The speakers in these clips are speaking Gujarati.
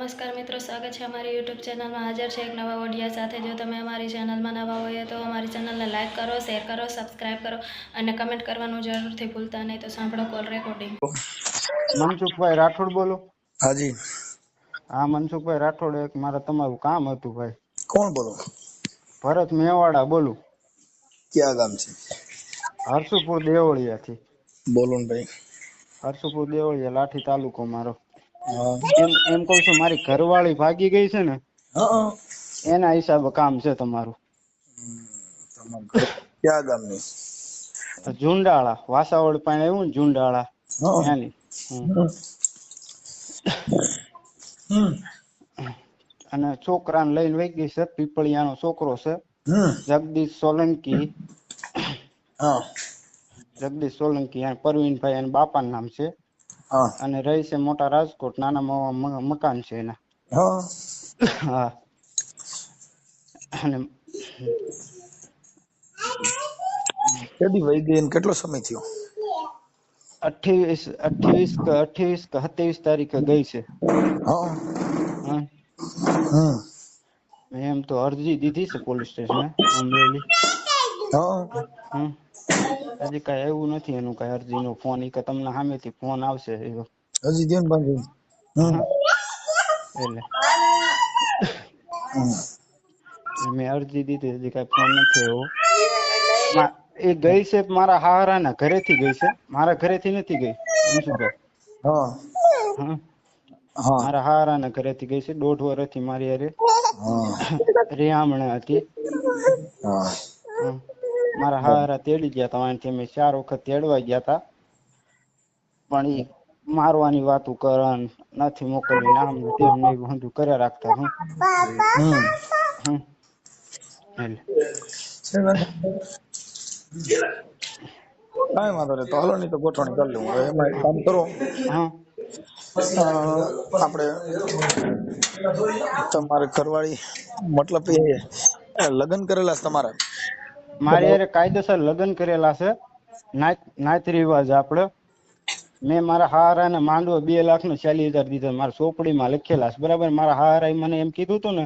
નમસ્કાર મિત્રો, સ્વાગત છે અમારી યુટ્યુબ ચેનલમાં. હાજર છે એક નવા ઓડિયા સાથે. જો તમે અમારી ચેનલમાં નવા હોય તો અમારી ચેનલને લાઇક કરો, શેર કરો, સબસ્ક્રાઇબ કરો અને કમેન્ટ કરવાનું જરૂરથી ભૂલતા નહીં. તો સાંભળો કોલ રેકોર્ડિંગ. મનસુખભાઈ રાઠોડ બોલો. હાજી. હા, મનસુખભાઈ રાઠોડ, એક મારે તમારું કામ હતું ભાઈ. કોણ બોલો? ભરત મેવાડા બોલું. ક્યાં ગામ છે? હરસુપુર દેવળિયાથી. બોલો ને ભાઈ. હરસુપુર દેવળિયા, લાઠી તાલુકો મારો. હા. એમ કહું છું, મારી ઘરવાળી ભાગી ગઈ છે ને, હા. એના હિસાબે કામ છે તમારું. તમારું ઘર ક્યાં ગામની? ઝુંડાળા, વાસાવડ પાસે આવ્યું ને ઝુંડાળા, ત્યાંની. અને છોકરાને લઈને વહી ગઈ છે, પીપળિયાનો છોકરો છે, જગદીશ સોલંકી. જગદીશ સોલંકી, પરવીનભાઈ એના બાપાનું નામ છે. અને રહી છે મોટા રાજકોટ, નાના મકાન છે એના. હા. અને કેદી વહી ગઈ? કેટલો સમય થયો? 28 કે 27 તારીખે ગઈ છે. એમ તો અરજી દીધી છે પોલીસ સ્ટેશન અમરેલી. હજી કઈ એવું નથી એનું કઈ અરજી નો ફોન, કે તમને સામેથી ફોન આવશે હજી ધ્યાન બાંધ્યું એટલે મેં અરજી દીધી, હજી કઈ ફોન નથી આવ્યો. એ ગઈ છે મારા હારાના ઘરેથી ગઈ છે, મારા ઘરેથી નથી ગઈ મનસુખભાઈ. મારા હારાના ઘરેથી ગઈ છે. 1.5 વર્ષથી મારી હારે રેહામણે હતી. મારા હારા તેડી ગયા હતા, અહીંથી અમે 4 વખત તેડવા ગયા હતા, પણ એ મારવાની વાતો કરે, નથી મોકલવી, નામ તેમ બધું કર્યા રાખતા. કાંઈ વાંધો નહીં, તો હાલો નહીં તો ગોઠવણી કરી લઉં. એમાં એક કામ કરો, આપણે તમારે ઘરવાળી મતલબ એ લગ્ન કરેલા છે તમારે? મારી હારે કાયદેસર લગ્ન કરેલા છે, નાત રિવાજ આપડે. મેં મારા હારાને માંડવો 2,40,000 દીધા, મારા ચોપડીમાં લખેલા છે, બરાબર. મારા હારાએ મને એમ કીધું હતું ને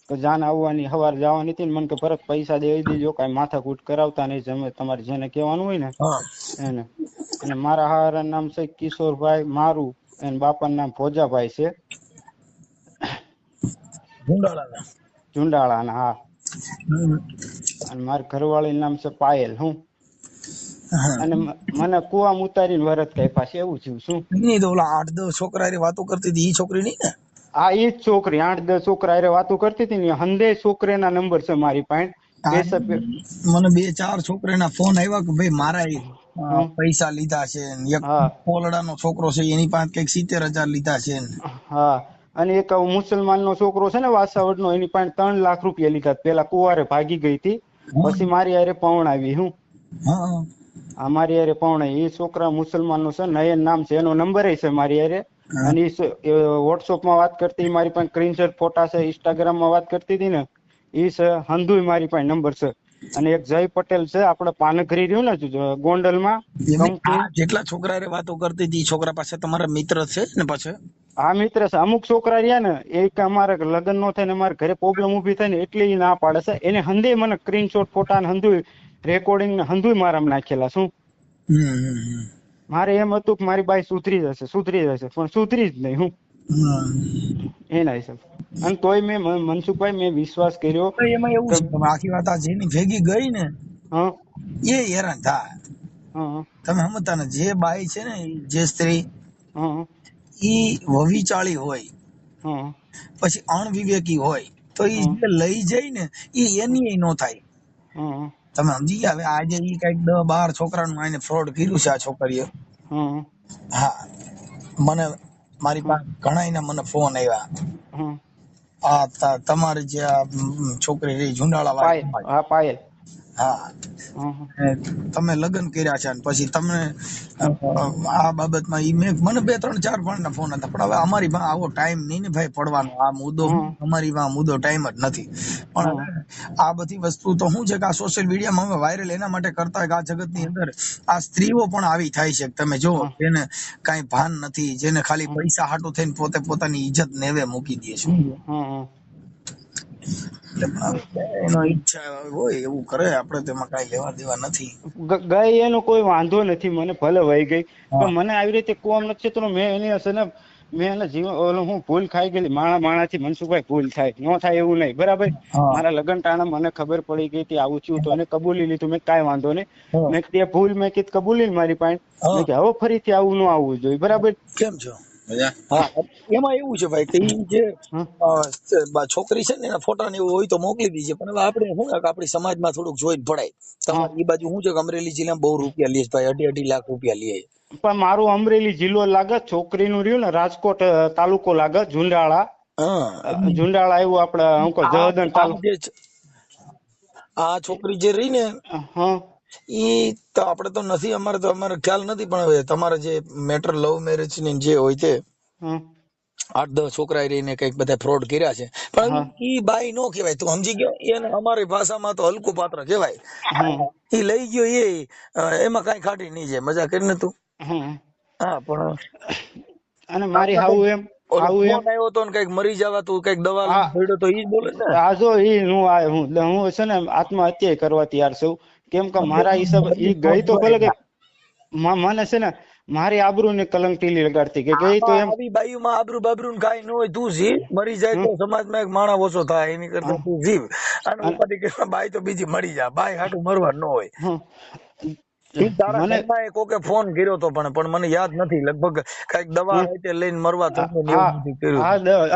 કે જાન આવવાની, સવારે જવાની હતી ને, મને કે ભરત પૈસા દઈ દેજો, કઈ માથાકૂટ કરાવતા નહીં, તમે તમારે જેને કહેવાનું હોય ને એને. અને મારા હારાનું નામ છે કિશોરભાઈ મારું, એના બાપાનું નામ ભોજાભાઈ છે, ઝુંડાળાના. હા. અને મારી ઘરવાળી નામ છે પાયલ. અને મને કુવામાં ઉતારીને વરત કાપ્યા છે, એવું થયું. શું નહીં તો ઓલા 8-10 છોકરા વાતો કરતી હતી, ઈ છોકરી નહીં ને? આ ઈ જ છોકરી 8-10 છોકરા હારે વાતો કરતી હતી ને, હંદે છોકરીના નંબર છે મારી પાસે. મને 2-4 છોકરાના ફોન આવ્યા કે ભાઈ મારા પૈસા લીધા છે, એક કોલડાનો છોકરો છે એની પાસે કઈક 70,000 લીધા છે. હા. અને એક મુસલમાનનો છોકરો છે ને વાસાવડનો, એની પાસે 3 લાખ રૂપિયા લીધા. પેલા કુવારે ભાગી ગઈ હતી, પછી મારી હારે પવણાવી. અમારી હારે પવણાવી. એ છોકરા મુસલમાનનો છે, નયન નામ છે, એનો નંબર છે મારી હારે. અને એ વોટ્સઅપમાં વાત કરતી, મારી પાસે સ્ક્રીનશોટ ફોટા છે, ઇન્સ્ટાગ્રામમાં વાત કરતી હતી ને, એ છે હંધુય મારી પાસે નંબર છે. અને એક જય પટેલ છે, આપડે પાનઘરી રહ્યું ને ગોંડલમાં. જેટલા છોકરા વાતો કરતી હતી છોકરા પાસે તમારા મિત્ર છે ને? પછી આ મિત્ર છે. અમુક છોકરા રહ્યા ને, એક અમારે લગ્ન નો થાય ને અમારે ઘરે પ્રોબ્લેમ ઉભી થાય ને, એટલે એ ના પાડે છે. એને હંધે મને સ્ક્રીનશોટ ફોટા ને હંધુય રેકોર્ડિંગ ને હંધુય મારામાં નાખેલા. શું મારે એમ હતું કે મારી બાઈ સુધરી જશે, પણ સુધરી જ નહીં. એના હિસાબ. અને તોય મેં મનસુખભાઈ મેં વિશ્વાસ કર્યો. એમાં એવું છે, આખી વાત આ જેની ભેગી ગઈ ને એ હેરાન થાય. તમે સમજતા ને, જે બાઈ છે ને, જે સ્ત્રી ઈ વવિચાળી હોય, પછી અણવિવેકી હોય, તો ઈ જે લઈ જાય ને ઈ એની નો થાય. તમે સમજી ગયા? હવે આજે ઈ કઈક 10-12 છોકરાનું આને ફ્રોડ કર્યું છે આ છોકરીએ. હા, મને મારી પાસે ઘણા મને ફોન આવ્યા. તમારી જે છોકરી રહી ઝુંડાળા વાળી, પાયલ, હા તમે લગ્ન કર્યા છે અને પછી તમને આ બાબતમાં ઈ મને 2-3-4 ભાણના ફોન હતા, પણ હવે અમારી પાસે આવો ટાઈમ નહીં ને ભાઈ પડવાનો. આ મુદ્દો અમારી પાસે મુદ્દો ટાઈમ જ નથી. પણ આ બધી વસ્તુ તો શું છે કે આ સોશિયલ મીડિયામાં અમે વાયરલ એના માટે કરતા હોય કે આ જગતની અંદર આ સ્ત્રીઓ પણ આવી થાય છે. તમે જો જેને કઈ ભાન નથી, જેને ખાલી પૈસા હાટું થઈને પોતે પોતાની ઇજ્જત નેવે મૂકી દે છે. એનો ઈચ્છા હોય એવું કરે, આપણે તેમાં કઈ લેવા દેવા નથી. ગઈ એનો કોઈ વાંધો નથી, મને ભલે વહી ગઈ, પણ મને આવી રીતે કોમ નથી તો મેં એની હશે ને મેં એને જીવન હું ભૂલ ખાઈ ગયેલી. માણાથી મનસુખભાઈ ભૂલ થાય ન થાય એવું નહીં, બરાબર. મારા લગ્ન ટાણા મને ખબર પડી ગઈ હતી આવું થયું તો એને કબૂલી લીધું. મેં કાંઈ વાંધો નહીં, મેં તે ભૂલ મેં કીધું કબૂલી મારી પાસે, મેં કે હવે ફરીથી આવું ન આવવું જોઈએ, બરાબર. કેમ છો? હા, એમાં એવું છે ભાઈ કે જે છોકરી છે ને એના ફોટા ને એવું હોય તો મોકલી દીજે, પણ હવે આપણે શું આપણી સમાજમાં થોડુંક જોઈને પડાય. તમારી એ બાજુ શું છે કે અમરેલી જિલ્લામાં બહુ રૂપિયા લે છે ભાઈ, 2.5 લાખ રૂપિયા લે. પણ મારું અમરેલી જિલ્લો લાગે, છોકરીનું રહ્યું ને રાજકોટ તાલુકો લાગે, ઝુંડાળા. ઝુંડાળા એવું આપડે અંકો જહદન તાલુકો. આ છોકરી જે રહી ને ઈ તો આપડે તો નથી, અમારે ખ્યાલ નથી, પણ હવે તમારે જે મેટર લવ મેરેજ ની જે હોય તે 8-10 છોકરા રહીને કઈક બધા ફ્રોડ કર્યા છે, પણ ઈ બાઈ નો કહેવાય. તું સમજી ગયો? એને અમારી ભાષામાં તો હલકું પાત્ર કહેવાય. ઈ લઈ ગયો એમાં કઈ ખાટી નહીં જાય, મજા કરીને તું. હા, પણ અને મારી હાવું એમ આવ્યો તો કઈક મરી જવા તું કઈક દવા પડ્યો તો ઈ બોલે ને. આ જો ઈ હું છે ને આત્મહત્યા કરવા તૈયાર છું, કેમ કે મારા હિસાબ ઈ ગઈ તો ભલે કે મને છે ને મારી આબરૂ ને કલંક ટીલી લગાડતી કે ગઈ તો એમ બાયુમાં આબરૂ બાબરૂ કાઈ ન હોય, તું જીવ. મરી જાય તો સમાજમાં એક માણસ ઓછો થાય, એની કરતા તું જીવ. અને ઉપાધિ કે બાઈ તો બીજી મરી જાય, બાઈ હાટું મરવા ન હોય. મને કોકે ફોન કર્યો તો પણ મને યાદ નથી, લગભગ કઈક દવા લઈને મરવા.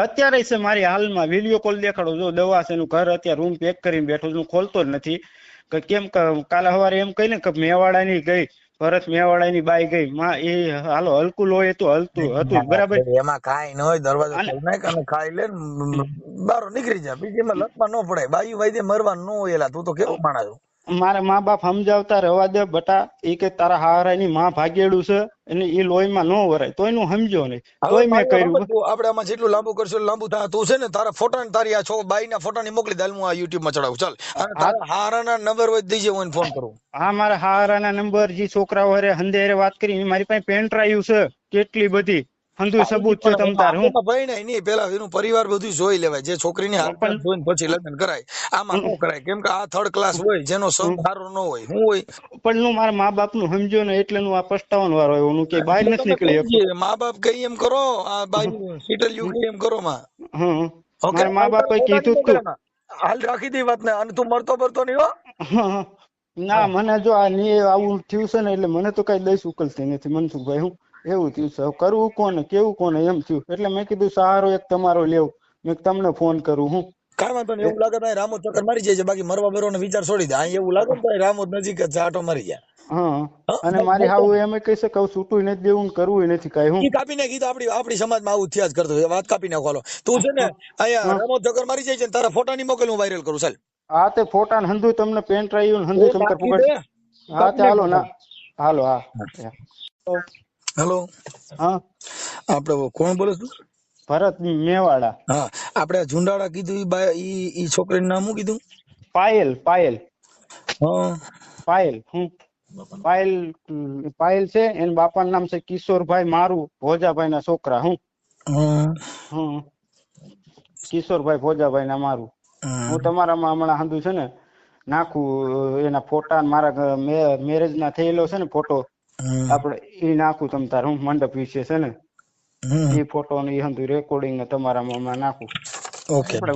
અત્યારે છે મારી હાલમાં વિડીયો કોલ દેખાડો, જો દવા છે એનું ઘર અત્યારે રૂમ પેક કરીને બેઠો છું, ખોલતો જ નથી. કેમ કાલે સવારે એમ કહી ને કે મેવાડા ની ગઈ, ભરત મેવાડા ની બાઈ ગઈ માં, એ હાલો હલકું લોહી તો હલતું હતું, બરાબર. એમાં કાઈ ન હોય, દરવાજો ખાઈ લે બારો નીકળી જાય, બીજી એમાં લતમાં ન પડાય. બાયું વાયદે મરવા ન હોય. એલા તું તો કેવો માણસ. મારા મા બાપ સમજાવતા રહેવા દે બટા, એ કે તારા હારાની માં ભાગેડું છે અને એ લોહીમાં ન વરાય, તોય નું સમજો નહીં, તોય મેં કર્યું. આપડે આમાં જેટલું લાંબુ કરશું લાંબુ થાય. તું છે ને તારા ફોટા ને તારી આ બાઈ ના ફોટા ની મોકલી દે, હું આ યુટ્યુબ માં ચડાવું. ચાલ, અને તારા હારાના નંબર હોય દીજે, હું ફોન કરું. હા, મારા હારાના નંબર, જે છોકરાઓ હારે હંધેરે વાત કરી, મારી પાસે પેન ડ્રાઈવ છે કેટલી બધી, હંધુ સબૂત છે તમ તાર. હું ભાઈ નહીં, પેલા એનું પરિવાર બધું જોઈ લેવાય, જે છોકરીની હાલત જોઈને પછી લગ્ન કરાય. આમાં ન કરાય, કેમ કે આ થર્ડ ક્લાસ હોય, જેનો સંગ સારો ન હોય. શું હોય પણ હું મારા મા બાપ નું સમજ્યો ને એટલે હું આ પસ્તાવાનો વારો આવ્યો, હું કે બહાર નથી નીકળી. મા બાપ કઈ એમ કરો, આ બાઈ સીટલ એમ કરો માં. મારા મા બાપે કીધું હાલ રાખી દે વાત ને, અને તું મરતો બરતો નહીં હો. ના, મને જો આ આવું થયું છે ને એટલે મને તો કઈ દઈ ઉકલતી નથી મનસુખભાઈ. હું એવું થયું છે, કરવું કોને કેવું કોને એમ થયું, એટલે મેં કીધું સહારો એક તમારો લેવું, મેં તમને ફોન કરું. હું કાંઈ વાંધો નહીં. એવું લાગે તો રામોદ ચક્કર મારી જાય છે, બાકી મરવા મરવાનો વિચાર છોડી દે. એવું લાગે ને તો રામોદ નજીક જ આટો મારી જાય. અને મારી હાવું એમ કહી શકે છૂટું નથી દેવું, કરવું નથી કઈ. હું કાપી નાખી, આપણી સમાજમાં આવું થયા જ કરતો, વાત કાપી નાખો. તું છે ને અહીંયા રામોદ ચક્કર મારી જાય છે, તારા ફોટા ની મોકલ, હું વાયરલ કરું. ચાલ, હા, તે ફોટા હંધુ તમને પેન ડ્રાઈવ હંધુ શંકર પુગટ. હા, ચાલો ના, હાલો. હા, હેલો. હા, આપડે કોણ બોલે તું? ભરત મેવાડા. હા, આપડે ઝુંડાળા કીધું, ઈ છોકરીનું નામ શું કીધું? પાયલ. પાયલ. પાયલ છે, એના બાપાનું નામ છે કિશોરભાઈ, મારું ભોજાભાઈ ના છોકરા. કિશોરભાઈ ભોજાભાઈ ના મારું. હું તમારામાં હમણાં સાંધું છે ને નાખું, એના ફોટા મારા મેરેજ ના થયેલો છે ને ફોટો, આપડે ઈ નાખું તમ તાર. હું મંડપ વિશે છે ને એ ફોટો ને એ રેકોર્ડિંગ ને તમારામાં હમણાં નાખું. આપડે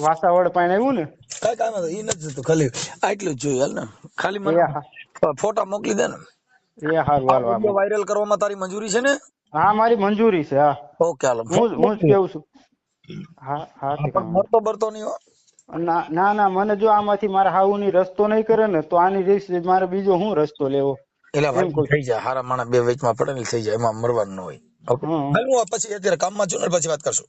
વાસાવડ પાણી આવ્યું ને, કઈ કામ ઈ નથી થતું, ખાલી આટલું જ જોયું. હાલ ને, ખાલી મને ફોટા મોકલી દે ને. એ હારું. વાયરલ કરવામાં તારી મંજૂરી છે ને? હા, મારી મંજૂરી છે. હા, ઓકે, હાલો. હું જ કેવું છું. હા, મરતો બરતો નહીં હો. ના, મને જો આમાંથી મારા હાઉની રસ્તો નહીં કરે ને તો આની રીસ મારે બીજો શું રસ્તો લેવો? એટલે થઈ જાય, હારા માણસ બે વચમાં પડેલ થઈ જાય, એમાં મરવાનું ન હોય. પછી અત્યારે કામમાં છું ને, પછી વાત કરશું.